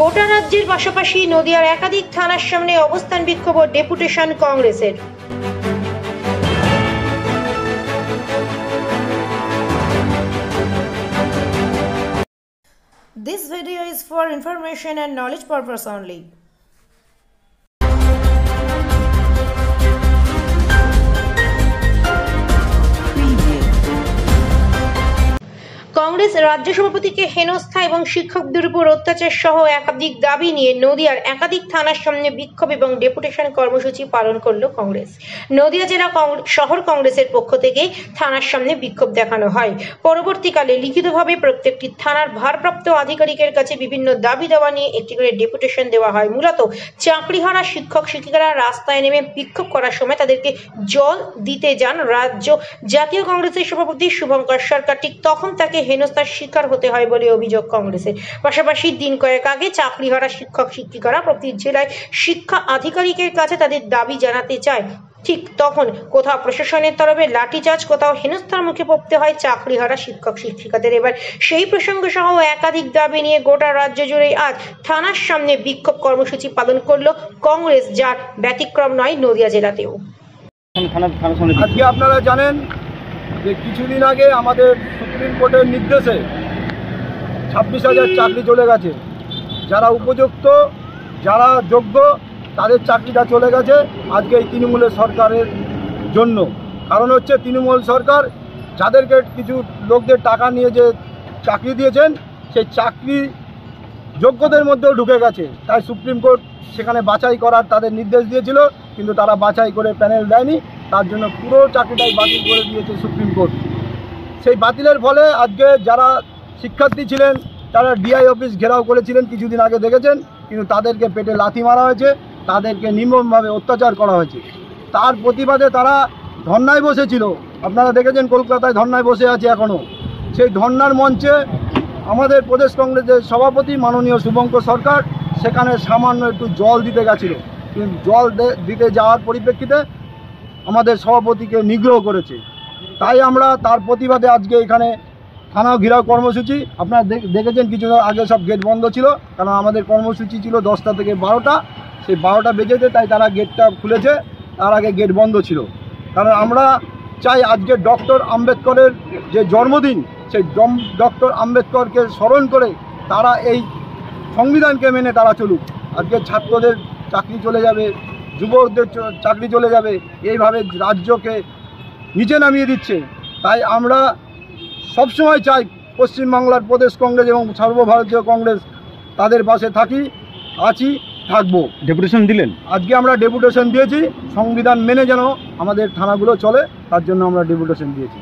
গোটা রাজ্যের পাশাপাশি নদিয়ার একাধিক থানার সামনে অবস্থান বিক্ষোভ ও ডেপুটেশন কংগ্রেসের। This video is for information and knowledge purpose only. Congress রাজ্য সভাপতিকে হেনস্থা এবং শিক্ষকদের উপর অত্যাচার সহ একাধিক দাবি নিয়ে নদিয়ার একাধিক থানার সামনে বিক্ষোভ এবং ডেপুটেশন কর্মসূচি পালন করল কংগ্রেস। নদিয়া জেলা শহর কংগ্রেসের পক্ষ থেকে থানার সামনে বিক্ষোভ দেখানো হয়। পরবর্তীকালে লিখিতভাবে প্রত্যেকটি থানার ভারপ্রাপ্ত আধিকারিকের কাছে বিভিন্ন দাবি দেওয়া নিয়ে একটি করে ডেপুটেশন দেওয়া হয়। মূলত চাকরিহারা শিক্ষক শিক্ষিকারা রাস্তায় নেমে বিক্ষোভ করার সময় তাদেরকে জল দিতে যান জাতীয় কংগ্রেসের সভাপতি শুভঙ্কর সরকার। ঠিক তখন তাকে হেনস্থার শিকার হতে হয় বলে অভিযোগ কংগ্রেসের। পাশাপাশি দিন কয়েক আগে চাকরিহারা শিক্ষক শিক্ষিকারা প্রতি জেলায় শিক্ষা আধিকারিকের কাছে তাদের দাবি জানাতে চায়। ঠিক তখন কোথাও প্রশাসনের তরফে লাঠিচার্জ, কোথাও হেনস্থার মুখে পড়তে হয় চাকরিহারা শিক্ষক শিক্ষিকাদের। এবার সেই প্রসঙ্গ সহ একাধিক দাবি নিয়ে গোটা রাজ্য জুড়ে আজ থানার সামনে বিক্ষোভ কর্মসূচি পালন করলো কংগ্রেস, যার ব্যতিক্রম নয় নদিয়া জেলাতেও। আজকে আপনারা জানেন যে কিছুদিন আগে আমাদের সুপ্রিম কোর্টের নির্দেশে 26,000 চাকরি চলে গেছে। যারা উপযুক্ত, যারা যোগ্য, তাদের চাকরিটা চলে গেছে আজকে এই তৃণমূলের সরকারের জন্য। কারণ হচ্ছে তৃণমূল সরকার যাদেরকে কিছু লোকদের টাকা নিয়ে যে চাকরি দিয়েছেন, সেই চাকরি যোগ্যদের মধ্যেও ঢুকে গেছে। তাই সুপ্রিম কোর্ট সেখানে বাছাই করার তাদের নির্দেশ দিয়েছিল, কিন্তু তারা বাছাই করে প্যানেল দেয়নি। তার জন্য পুরো চাকরিটাই বাতিল করে দিয়েছে সুপ্রিম কোর্ট। সেই বাতিলের ফলে আজকে যারা শিক্ষার্থী ছিলেন তারা ডিআই অফিস ঘেরাও করেছিলেন, কিছুদিন আগে দেখেছেন, কিন্তু তাদেরকে পেটে লাথি মারা হয়েছে, তাদেরকে নির্মমভাবে অত্যাচার করা হয়েছে। তার প্রতিবাদে তারা ধর্নায় বসেছিল, আপনারা দেখেছেন কলকাতায় ধর্নায় বসে আছে এখনও। সেই ধর্নার মঞ্চে আমাদের প্রদেশ কংগ্রেসের সভাপতি মাননীয় শুভঙ্কর সরকার সেখানে সামান্য একটু জল দিতে গেছিল, কিন্তু জল দিতে যাওয়ার পরিপ্রেক্ষিতে আমাদের সভাপতিকে নিগ্রহ করেছে। তাই আমরা তার প্রতিবাদে আজকে এখানে থানা ঘেরাও কর্মসূচি, আপনারা দেখেছেন কিছু আগে সব গেট বন্ধ ছিল, কারণ আমাদের কর্মসূচি ছিল 10টা থেকে 12টা। সেই 12টা বেজেছে, তাই তারা গেটটা খুলেছে, তার আগে গেট বন্ধ ছিল। কারণ আমরা চাই আজকে ডক্টর আম্বেদকরের যে জন্মদিন, সেই ডক্টর আম্বেদকরকে স্মরণ করে তারা এই সংবিধানকে মেনে তারা চলুক। আজকে ছাত্রদের চাকরি চলে যাবে, যুবকদের চাকরি চলে যাবে, এইভাবে রাজ্যকে নিচে নামিয়ে দিচ্ছে। তাই আমরা সবসময় চাই পশ্চিমবাংলার প্রদেশ কংগ্রেস এবং সর্বভারতীয় কংগ্রেস তাদের পাশে আছি, থাকবো। ডেপুটেশন দিলেন? আজকে আমরা ডেপুটেশন দিয়েছি, সংবিধান মেনে যেন আমাদের থানাগুলো চলে, তার জন্য আমরা ডেপুটেশন দিয়েছি।